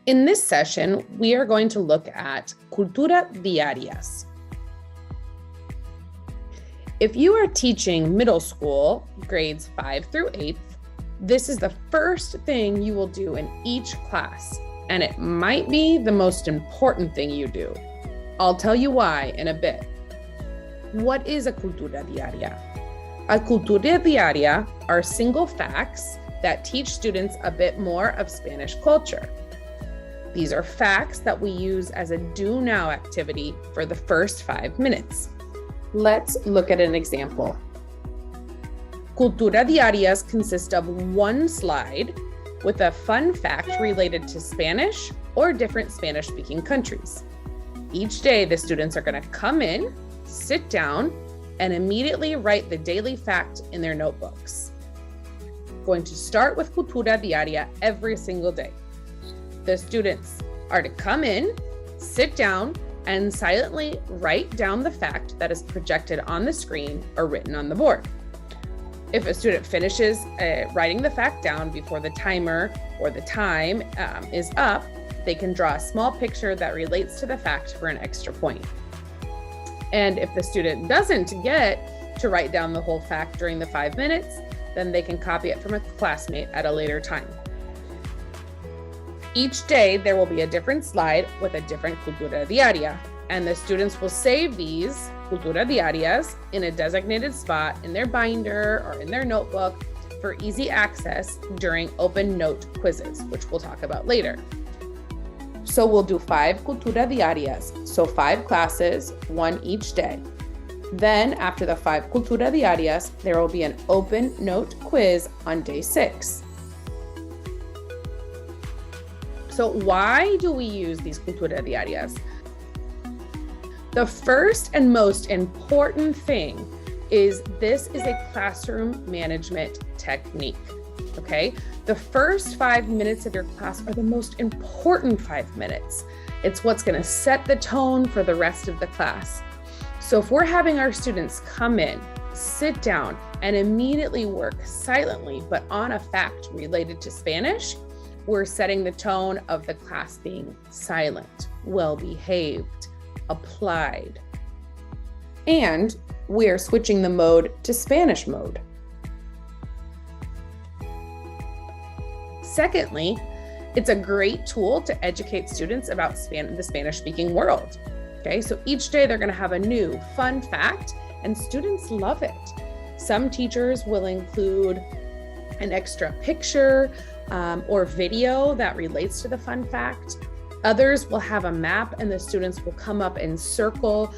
In this session, we are going to look at Cultura Diarias. If you are teaching middle school, grades 5 through 8, this is the first thing you will do in each class, and it might be the most important thing you do. I'll tell you why in a bit. What is a Cultura Diaria? A Cultura Diaria are single facts that teach students a bit more of Spanish culture. These are facts that we use as a do now activity for the first 5 minutes. Let's look at an example. Cultura Diarias consist of one slide with a fun fact related to Spanish or different Spanish-speaking countries. Each day, the students are going to come in, sit down, and immediately write the daily fact in their notebooks. Going to start with Cultura Diaria every single day. The students are to come in, sit down, and silently write down the fact that is projected on the screen or written on the board. If a student finishes writing the fact down before the timer or the time is up, they can draw a small picture that relates to the fact for an extra point. And if the student doesn't get to write down the whole fact during the 5 minutes, then they can copy it from a classmate at a later time. Each day, there will be a different slide with a different Cultura Diaria, and the students will save these Cultura Diarias in a designated spot in their binder or in their notebook for easy access during open note quizzes, which we'll talk about later. So we'll do 5 Cultura Diarias, so 5 classes, 1 each day. Then after the 5 Cultura Diarias, there will be an open note quiz on day 6. So why do we use these Cultura Diarias? The first and most important thing is this is a classroom management technique, okay? The first 5 minutes of your class are the most important 5 minutes. It's what's gonna set the tone for the rest of the class. So if we're having our students come in, sit down, and immediately work silently, but on a fact related to Spanish, we're setting the tone of the class being silent, well-behaved, applied. And we're switching the mode to Spanish mode. Secondly, it's a great tool to educate students about the Spanish-speaking world. Okay, so each day they're gonna have a new fun fact, and students love it. Some teachers will include an extra picture or video that relates to the fun fact. Others will have a map, and the students will come up and circle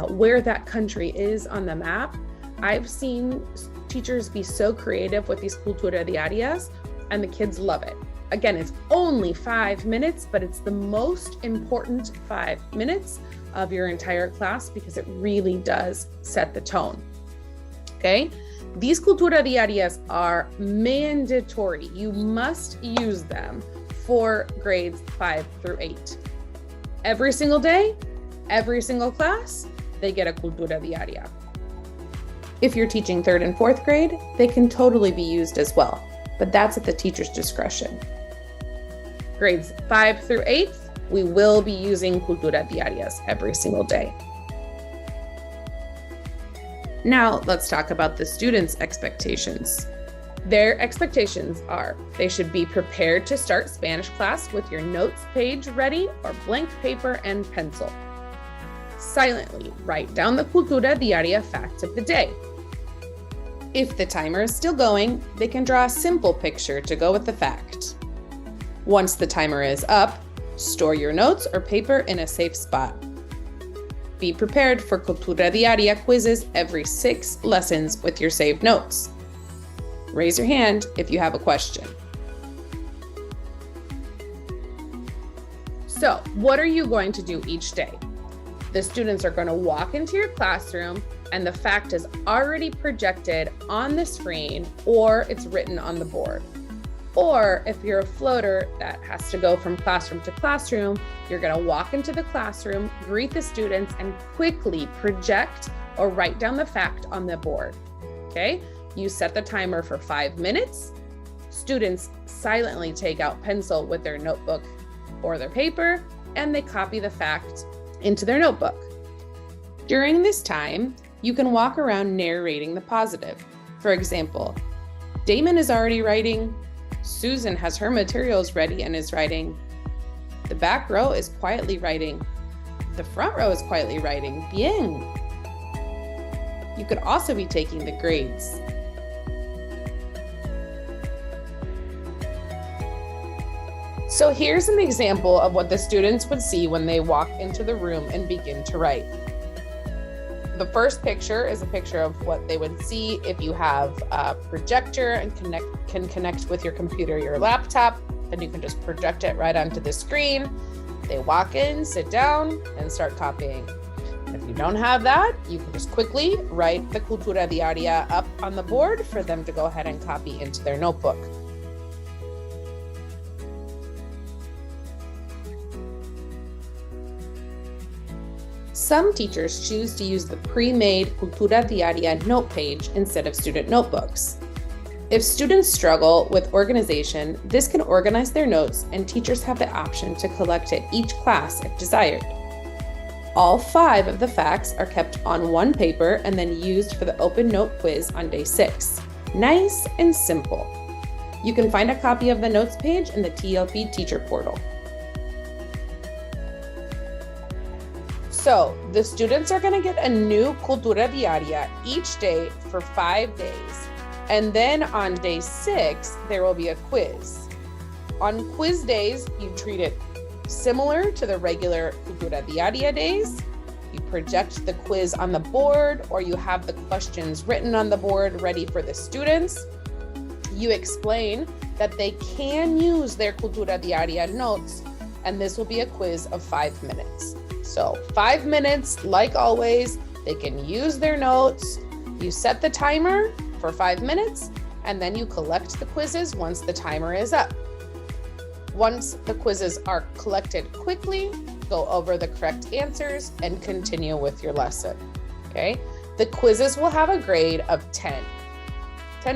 where that country is on the map. I've seen teachers be so creative with these Cultura Diarias, and the kids love it. Again, it's only 5 minutes, but it's the most important 5 minutes of your entire class because it really does set the tone, okay? These Cultura Diarias are mandatory. You must use them for grades 5 through 8. Every single day, every single class, they get a Cultura Diaria. If you're teaching 3rd and 4th grade, they can totally be used as well, but that's at the teacher's discretion. Grades 5 through 8, we will be using Cultura Diarias every single day. Now, let's talk about the students' expectations. Their expectations are they should be prepared to start Spanish class with your notes page ready or blank paper and pencil. Silently write down the Cultura Diaria facts of the day. If the timer is still going, they can draw a simple picture to go with the fact. Once the timer is up, store your notes or paper in a safe spot. Be prepared for Cultura Diaria quizzes every 6 lessons with your saved notes. Raise your hand if you have a question. So, what are you going to do each day? The students are going to walk into your classroom and the fact is already projected on the screen or it's written on the board. Or if you're a floater that has to go from classroom to classroom, you're gonna walk into the classroom, greet the students, and quickly project or write down the fact on the board, okay? You set the timer for 5 minutes. Students silently take out pencil with their notebook or their paper, and they copy the fact into their notebook. During this time, you can walk around narrating the positive. For example, Damon is already writing. Susan has her materials ready and is writing. The back row is quietly writing. The front row is quietly writing. Bien. You could also be taking the grades. So here's an example of what the students would see when they walk into the room and begin to write. The first picture is a picture of what they would see if you have a projector and can connect with your computer or your laptop. Then you can just project it right onto the screen. They walk in, sit down, and start copying. If you don't have that, you can just quickly write the Cultura Diaria up on the board for them to go ahead and copy into their notebook. Some teachers choose to use the pre-made Cultura Diaria note page instead of student notebooks. If students struggle with organization, this can organize their notes, and teachers have the option to collect at each class if desired. All 5 of the facts are kept on one paper and then used for the open note quiz on day 6. Nice and simple. You can find a copy of the notes page in the TLP teacher portal. So the students are going to get a new Cultura Diaria each day for 5 days. And then on day 6, there will be a quiz. On quiz days, you treat it similar to the regular Cultura Diaria days. You project the quiz on the board, or you have the questions written on the board ready for the students. You explain that they can use their Cultura Diaria notes, and this will be a quiz of 5 minutes. So 5 minutes, like always, they can use their notes. You set the timer for 5 minutes, and then you collect the quizzes once the timer is up. Once the quizzes are collected quickly, go over the correct answers and continue with your lesson, okay? The quizzes will have a grade of 10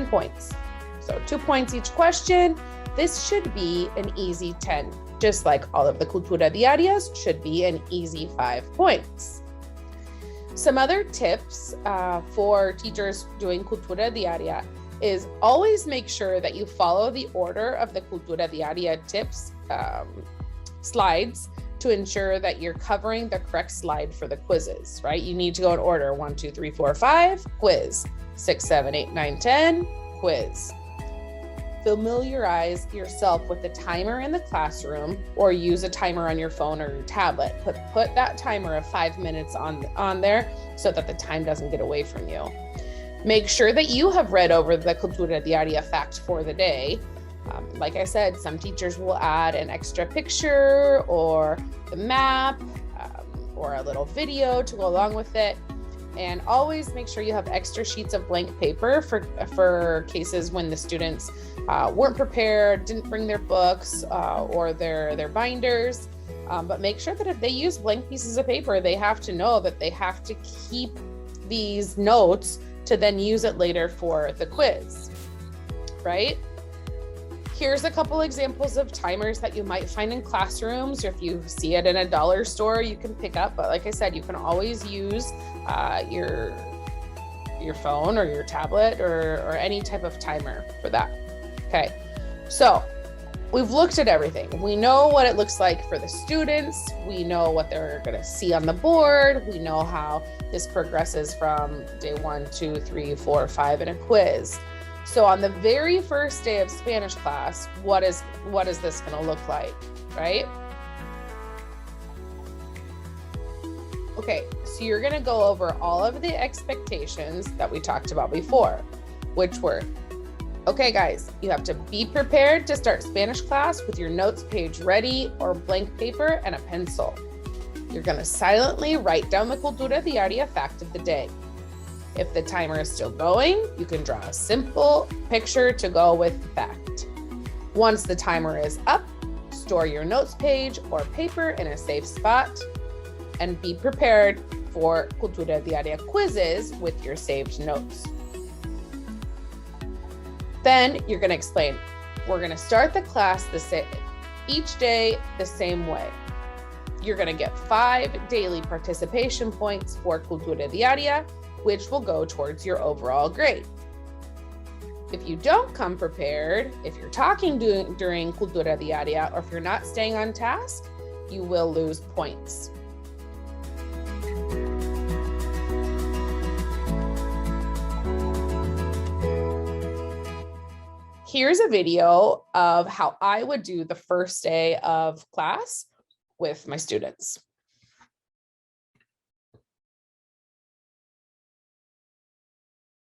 points. So 2 points each question. This should be an easy 10, just like all of the Cultura Diarias should be an easy 5 points. Some other tips for teachers doing Cultura Diaria is always make sure that you follow the order of the Cultura Diaria tips slides to ensure that you're covering the correct slide for the quizzes, right? You need to go in order: 1, 2, 3, 4, 5, quiz; 6, 7, 8, 9, 10, quiz. Familiarize yourself with the timer in the classroom, or use a timer on your phone or your tablet. Put that timer of 5 minutes on there so that the time doesn't get away from you. Make sure that you have read over the Cultura Diaria fact for the day. Like I said, some teachers will add an extra picture or the map or a little video to go along with it. And always make sure you have extra sheets of blank paper for cases when the students weren't prepared, didn't bring their books or their binders. But make sure that if they use blank pieces of paper, they have to know that they have to keep these notes to then use it later for the quiz, right? Here's a couple examples of timers that you might find in classrooms, or if you see it in a dollar store, you can pick up. But like I said, you can always use your phone or your tablet or any type of timer for that. Okay, so we've looked at everything. We know what it looks like for the students. We know what they're going to see on the board. We know how this progresses from day 1, 2, 3, 4, 5 in a quiz. So on the very first day of Spanish class, what is this going to look like, right? Okay, so you're going to go over all of the expectations that we talked about before, which were, okay guys, you have to be prepared to start Spanish class with your notes page ready, or blank paper and a pencil. You're going to silently write down the Cultura Diaria fact of the day. If the timer is still going, you can draw a simple picture to go with the fact. Once the timer is up, store your notes page or paper in a safe spot, and be prepared for Cultura Diaria quizzes with your saved notes. Then you're going to explain, we're going to start the class each day the same way. You're going to get 5 daily participation points for Cultura Diaria, which will go towards your overall grade. If you don't come prepared, if you're talking during Cultura Diaria, or if you're not staying on task, you will lose points. Here's a video of how I would do the first day of class with my students.